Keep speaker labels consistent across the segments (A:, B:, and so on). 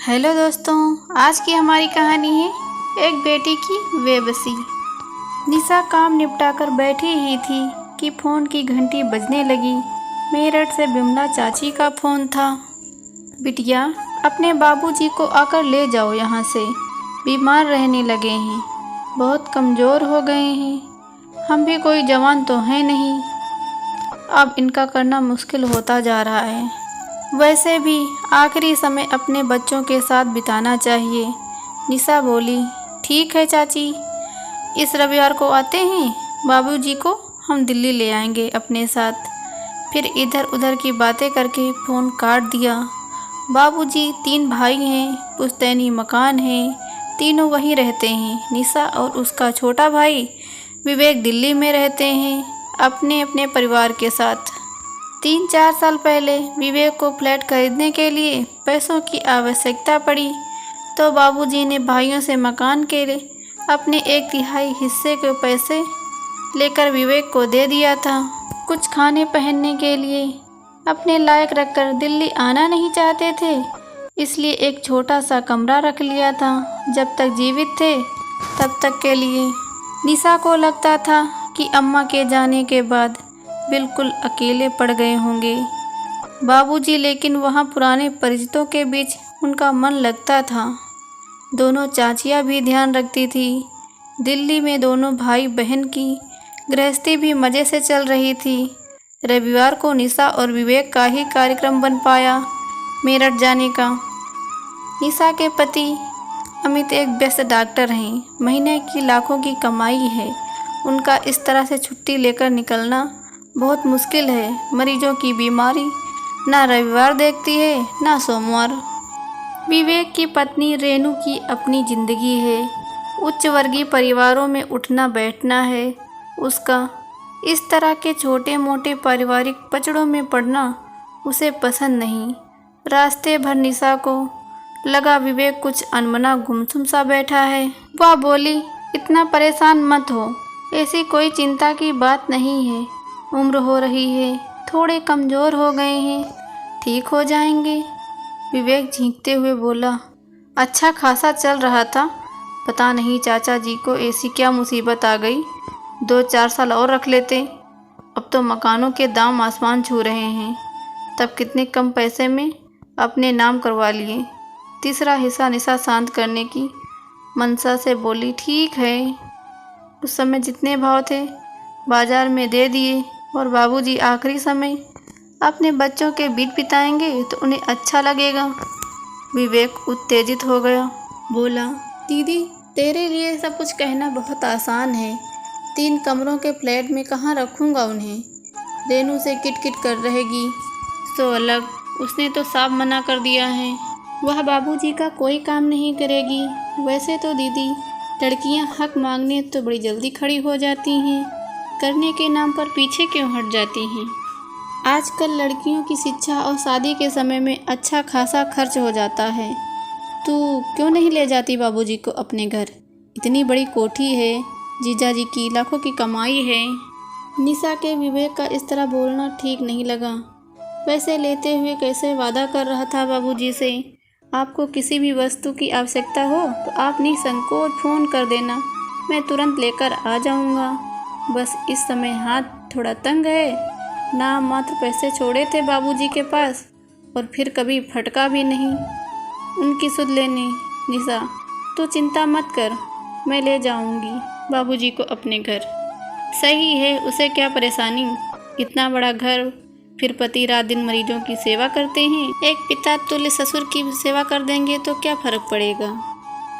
A: Hello दोस्तों, आज की हमारी कहानी है एक बेटी की बेबसी। निशा काम निपटाकर बैठी ही थी कि फ़ोन की घंटी बजने लगी। मेरठ से बिमला चाची का फ़ोन था। बिटिया, अपने बाबूजी को आकर ले जाओ यहाँ से, बीमार रहने लगे हैं, बहुत कमज़ोर हो गए हैं। हम भी कोई जवान तो हैं नहीं, अब इनका करना मुश्किल होता जा रहा है। वैसे भी आखिरी समय अपने बच्चों के साथ बिताना चाहिए। निशा बोली, ठीक है चाची, इस रविवार को आते हैं, बाबूजी को हम दिल्ली ले आएंगे अपने साथ। फिर इधर उधर की बातें करके फ़ोन काट दिया। बाबूजी 3 भाई हैं, पुश्तैनी मकान है, तीनों वहीं रहते हैं। निशा और उसका छोटा भाई विवेक दिल्ली में रहते हैं अपने अपने परिवार के साथ। 3-4 साल पहले विवेक को फ्लैट खरीदने के लिए पैसों की आवश्यकता पड़ी तो बाबूजी ने भाइयों से मकान के अपने 1/3 हिस्से के पैसे लेकर विवेक को दे दिया था। कुछ खाने पहनने के लिए अपने लायक रखकर दिल्ली आना नहीं चाहते थे, इसलिए एक छोटा सा कमरा रख लिया था जब तक जीवित थे तब तक के लिए। निशा को लगता था कि अम्मा के जाने के बाद बिल्कुल अकेले पड़ गए होंगे बाबूजी, लेकिन वहाँ पुराने परिचितों के बीच उनका मन लगता था। दोनों चाचियाँ भी ध्यान रखती थी। दिल्ली में दोनों भाई बहन की गृहस्थी भी मज़े से चल रही थी। रविवार को निशा और विवेक का ही कार्यक्रम बन पाया मेरठ जाने का। निशा के पति अमित एक व्यस्त डॉक्टर हैं, महीने की लाखों की कमाई है। उनका इस तरह से छुट्टी लेकर निकलना बहुत मुश्किल है। मरीजों की बीमारी ना रविवार देखती है ना सोमवार। विवेक की पत्नी रेणु की अपनी ज़िंदगी है, उच्च वर्गीय परिवारों में उठना बैठना है उसका। इस तरह के छोटे मोटे पारिवारिक पचड़ों में पड़ना उसे पसंद नहीं। रास्ते भर निशा को लगा विवेक कुछ अनमना गुमसुम सा बैठा है। वह बोली, इतना परेशान मत हो, ऐसी कोई चिंता की बात नहीं है। उम्र हो रही है, थोड़े कमज़ोर हो गए हैं, ठीक हो जाएंगे। विवेक झींकते हुए बोला, अच्छा खासा चल रहा था, पता नहीं चाचा जी को ऐसी क्या मुसीबत आ गई। 2-4 साल और रख लेते, अब तो मकानों के दाम आसमान छू रहे हैं। तब कितने कम पैसे में अपने नाम करवा लिए। तीसरा हिस्सा निशा शांत करने की मनसा से बोली, ठीक है, उस समय जितने भाव थे बाजार में दे दिए, और बाबूजी आखिरी समय अपने बच्चों के बीच बिताएंगे तो उन्हें अच्छा लगेगा। विवेक उत्तेजित हो गया, बोला, दीदी तेरे लिए सब कुछ कहना बहुत आसान है। 3 कमरों के फ्लैट में कहाँ रखूँगा उन्हें। रेनू से किट कर रहेगी तो अलग, उसने तो साफ मना कर दिया है, वह बाबूजी का कोई काम नहीं करेगी। वैसे तो दीदी, लड़कियां हक मांगने तो बड़ी जल्दी खड़ी हो जाती हैं, करने के नाम पर पीछे क्यों हट जाती हैं। आजकल लड़कियों की शिक्षा और शादी के समय में अच्छा खासा खर्च हो जाता है। तू क्यों नहीं ले जाती बाबूजी को अपने घर, इतनी बड़ी कोठी है, जीजाजी की लाखों की कमाई है। निशा के विवेक का इस तरह बोलना ठीक नहीं लगा। पैसे लेते हुए कैसे वादा कर रहा था बाबूजी से, आपको किसी भी वस्तु की आवश्यकता हो तो आप निसंकोच फ़ोन कर देना, मैं तुरंत लेकर आ जाऊंगा। बस इस समय हाथ थोड़ा तंग है, नाम मात्र पैसे छोड़े थे बाबूजी के पास और फिर कभी फटका भी नहीं उनकी सुध लेने। निशा, तू चिंता मत कर, मैं ले जाऊंगी बाबूजी को अपने घर। सही है, उसे क्या परेशानी, इतना बड़ा घर, फिर पति रात दिन मरीजों की सेवा करते हैं, एक पिता तुल्य ससुर की सेवा कर देंगे तो क्या फ़र्क पड़ेगा।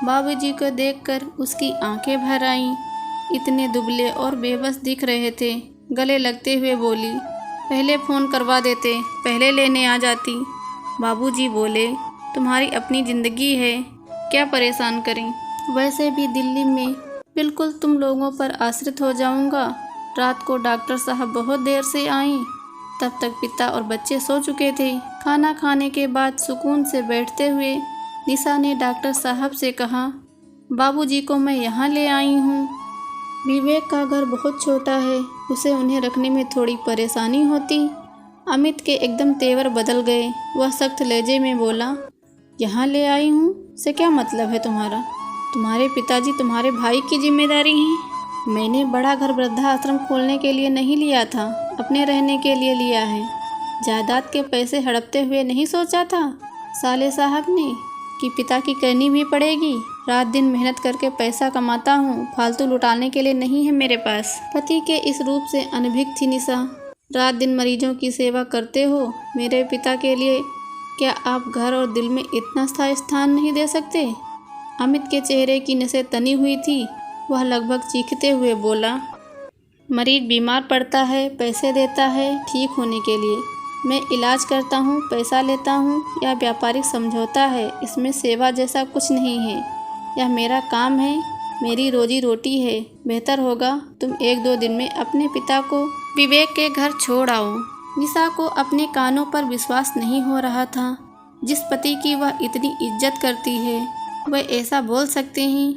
A: बाबूजी को देखकर उसकी आंखें भर आईं, इतने दुबले और बेबस दिख रहे थे। गले लगते हुए बोली, पहले फ़ोन करवा देते, पहले लेने आ जाती। बाबूजी बोले, तुम्हारी अपनी ज़िंदगी है, क्या परेशान करें। वैसे भी दिल्ली में बिल्कुल तुम लोगों पर आश्रित हो जाऊंगा। रात को डॉक्टर साहब बहुत देर से आए, तब तक पिता और बच्चे सो चुके थे। खाना खाने के बाद सुकून से बैठते हुए निशा ने डॉक्टर साहब से कहा, बाबूजी को मैं यहाँ ले आई हूँ। विवेक का घर बहुत छोटा है, उसे उन्हें रखने में थोड़ी परेशानी होती। अमित के एकदम तेवर बदल गए, वह सख्त लहजे में बोला, यहाँ ले आई हूँ से क्या मतलब है तुम्हारा? तुम्हारे पिताजी तुम्हारे भाई की जिम्मेदारी हैं। मैंने बड़ा घर वृद्धाश्रम खोलने के लिए नहीं लिया था, अपने रहने के लिए लिया है। जायदाद के पैसे हड़पते हुए नहीं सोचा था साले साहब ने कि पिता की करनी भी पड़ेगी। रात दिन मेहनत करके पैसा कमाता हूँ, फालतू लुटाने के लिए नहीं है मेरे पास। पति के इस रूप से अनभिज्ञ थी निशा। रात दिन मरीजों की सेवा करते हो, मेरे पिता के लिए क्या आप घर और दिल में इतना स्थान नहीं दे सकते? अमित के चेहरे की नसें तनी हुई थी। वह लगभग चीखते हुए बोला, मरीज बीमार पड़ता है, पैसे देता है ठीक होने के लिए। मैं इलाज करता हूँ, पैसा लेता हूँ, यह व्यापारिक समझौता है। इसमें सेवा जैसा कुछ नहीं है। यह मेरा काम है, मेरी रोजी रोटी है। बेहतर होगा तुम 1-2 दिन में अपने पिता को विवेक के घर छोड़ आओ। निशा को अपने कानों पर विश्वास नहीं हो रहा था। जिस पति की वह इतनी इज्जत करती है, वह ऐसा बोल सकते हैं?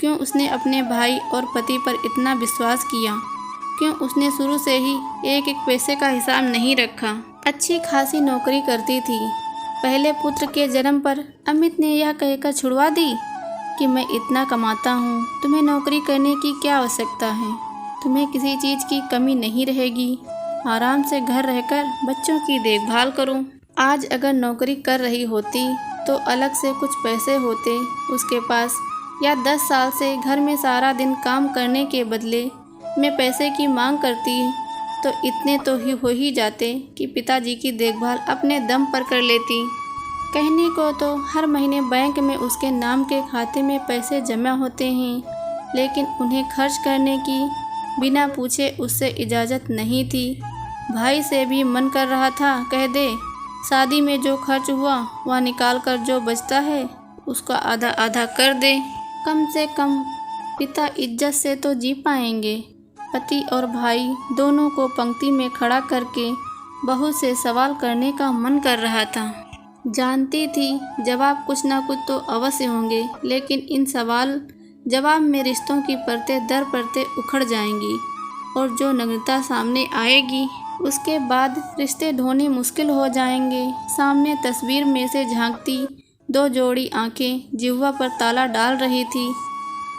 A: क्यों उसने अपने भाई और पति पर इतना विश्वास किया? क्यों उसने शुरू से ही एक एक पैसे का हिसाब नहीं रखा? अच्छी खासी नौकरी करती थी। पहले पुत्र के जन्म पर अमित ने यह कहकर छुड़वा दी कि मैं इतना कमाता हूँ, तुम्हें नौकरी करने की क्या आवश्यकता है? तुम्हें किसी चीज़ की कमी नहीं रहेगी। आराम से घर रहकर बच्चों की देखभाल करो। आज अगर नौकरी कर रही होती तो अलग से कुछ पैसे होते उसके पास, या 10 साल से घर में सारा दिन काम करने के बदले मैं पैसे की मांग करती तो इतने तो हो ही जाते कि पिताजी की देखभाल अपने दम पर कर लेती। कहने को तो हर महीने बैंक में उसके नाम के खाते में पैसे जमा होते हैं, लेकिन उन्हें खर्च करने की बिना पूछे उससे इजाज़त नहीं थी। भाई से भी मन कर रहा था कह दे, शादी में जो खर्च हुआ वह निकाल कर जो बचता है उसका आधा आधा कर दे। कम से कम पिता इज्जत से तो जी पाएंगे। पति और भाई दोनों को पंक्ति में खड़ा करके बहू से सवाल करने का मन कर रहा था। जानती थी जवाब कुछ ना कुछ तो अवश्य होंगे, लेकिन इन सवाल जवाब में रिश्तों की परतें दर परतें उखड़ जाएंगी और जो नग्नता सामने आएगी उसके बाद रिश्ते ढोने मुश्किल हो जाएंगे। सामने तस्वीर में से झांकती 2 जोड़ी आंखें जिह्वा पर ताला डाल रही थी।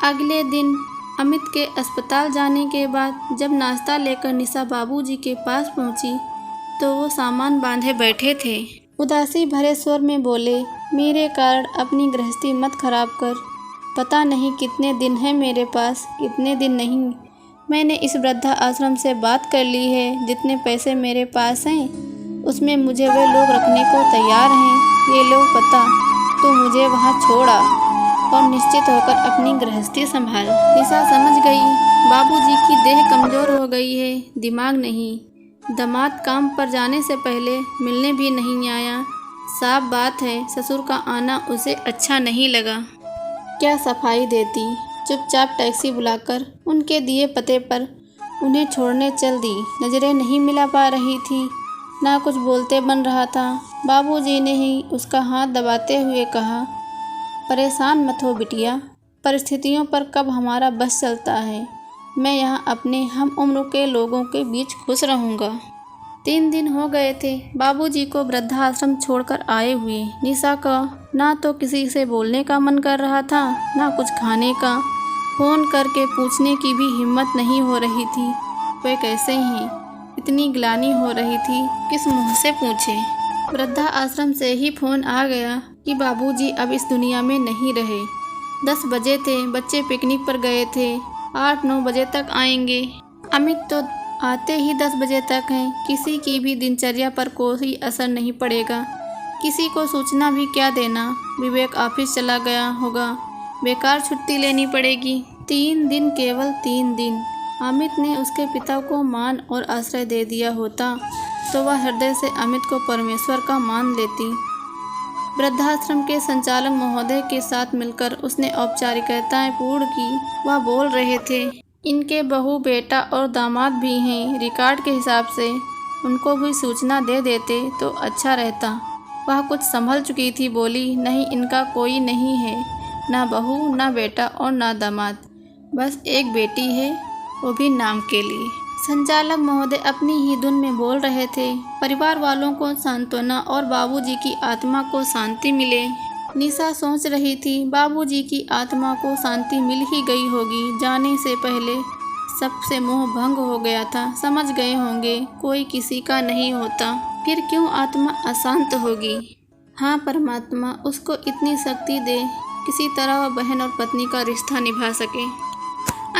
A: अगले दिन अमित के अस्पताल जाने के बाद जब नाश्ता लेकर निशा बाबूजी के पास पहुंची तो वो सामान बांधे बैठे थे। उदासी भरे स्वर में बोले, मेरे कारण अपनी गृहस्थी मत खराब कर। पता नहीं कितने दिन है मेरे पास, कितने दिन नहीं। मैंने इस वृद्धा आश्रम से बात कर ली है। जितने पैसे मेरे पास हैं उसमें मुझे वे लोग रखने को तैयार हैं। ये लो पता, तो मुझे वहाँ छोड़ा और निश्चित होकर अपनी गृहस्थी संभाल। निशा समझ गई बाबूजी की देह कमज़ोर हो गई है, दिमाग नहीं। दामाद काम पर जाने से पहले मिलने भी नहीं आया। साफ बात है ससुर का आना उसे अच्छा नहीं लगा। क्या सफाई देती, चुपचाप टैक्सी बुलाकर उनके दिए पते पर उन्हें छोड़ने चल दी। नज़रें नहीं मिला पा रही थी, ना कुछ बोलते बन रहा था। बाबूजी ने ही उसका हाथ दबाते हुए कहा, परेशान मत हो बिटिया, परिस्थितियों पर कब हमारा बस चलता है। मैं यहाँ अपने हम उम्र के लोगों के बीच खुश रहूँगा। 3 दिन हो गए थे बाबूजी को वृद्धाश्रम छोड़कर आए हुए। निशा का ना तो किसी से बोलने का मन कर रहा था, ना कुछ खाने का। फ़ोन करके पूछने की भी हिम्मत नहीं हो रही थी वे कैसे हैं। इतनी ग्लानि हो रही थी, किस मुँह से पूछे। वृद्धा आश्रम से ही फ़ोन आ गया कि बाबूजी अब इस दुनिया में नहीं रहे। 10 बजे थे, बच्चे पिकनिक पर गए थे, 8-9 बजे तक आएंगे। अमित तो आते ही 10 बजे तक हैं। किसी की भी दिनचर्या पर कोई असर नहीं पड़ेगा। किसी को सूचना भी क्या देना। विवेक ऑफिस चला गया होगा, बेकार छुट्टी लेनी पड़ेगी। 3 दिन, केवल 3 दिन। अमित ने उसके पिता को मान और आश्रय दे दिया होता तो वह हृदय से अमित को परमेश्वर का मान लेती। वृद्धाश्रम के संचालक महोदय के साथ मिलकर उसने औपचारिकताएं पूर्ण की। वह बोल रहे थे, इनके बहू, बेटा और दामाद भी हैं। रिकॉर्ड के हिसाब से उनको भी सूचना दे देते तो अच्छा रहता। वह कुछ संभल चुकी थी, बोली, नहीं, इनका कोई नहीं है, ना बहू, ना बेटा और ना दामाद, बस एक बेटी है, वो भी नाम के लिए। संचालक महोदय अपनी ही धुन में बोल रहे थे। परिवार वालों को सांत्वना और बाबूजी की आत्मा को शांति मिले। निशा सोच रही थी बाबूजी की आत्मा को शांति मिल ही गई होगी। जाने से पहले सबसे मोह भंग हो गया था। समझ गए होंगे कोई किसी का नहीं होता, फिर क्यों आत्मा अशांत होगी। हाँ परमात्मा उसको इतनी शक्ति दे किसी तरह वह बहन और पत्नी का रिश्ता निभा सके।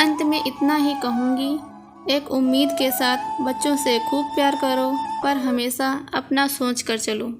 A: अंत में इतना ही कहूँगी, एक उम्मीद के साथ बच्चों से खूब प्यार करो पर हमेशा अपना सोच कर चलो।